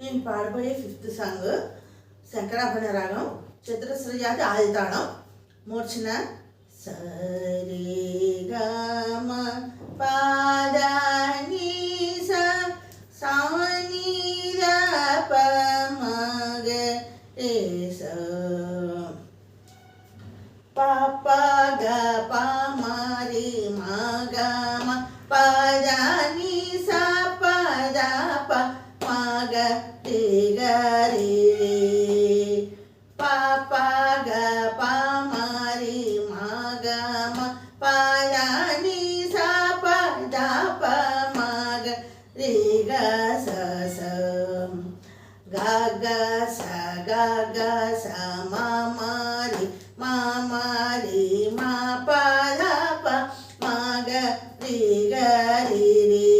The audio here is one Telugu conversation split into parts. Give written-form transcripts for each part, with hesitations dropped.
నేను పాడబోయే ఫిఫ్త్ సాంగ్ శంకరాభరణ రాగం, చతురస్ర జాతి ఆదితాళం, మూర్ఛన సరే గమ పద ని స సా ని ర ప మ గ రే స ప ప గ ప మ రి మ గ మ పద ని స ప ద ప మ గ రి గ రి ప ప గ ప మ రి మ గ మ పద ని స ప ద ప మ గ రి గ స స గ గ స గ గ స మ మ రి మ మ రి మ ప ద ప మ గ రి గ రి రి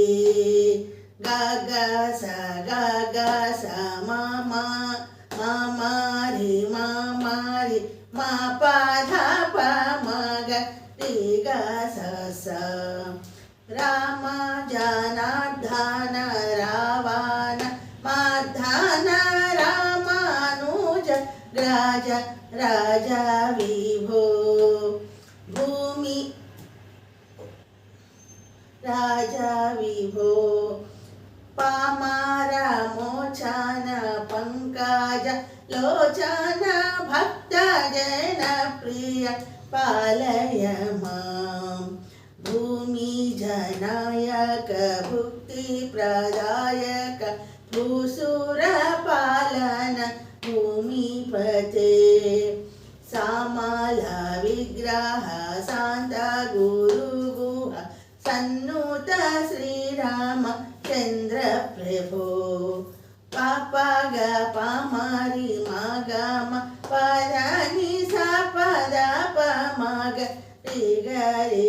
గ గ స గ గ స మ మ మ మ రి మ మ రి మ ప ద ప మ గ రి గ స స రామ జనార్దన రావణ మర్దన రామానుజ గ్రాజ రాజ విభో భూమి రాజ విభో పామర మోచన పంకజ లోచన భక్త జన ప్రియ పాలయ మాం భూమి జనాయక భుక్తి ప్రదాయక భూసుర పాలన భూమిపతే సామాల విగ్రహ శాంత గురు గుహ సన్నుత శ్రీరామ చంద్ర ప్రభో పాప గ ప మ రి మ గ మ పద ని స ప ద ప మ గ రి గ రి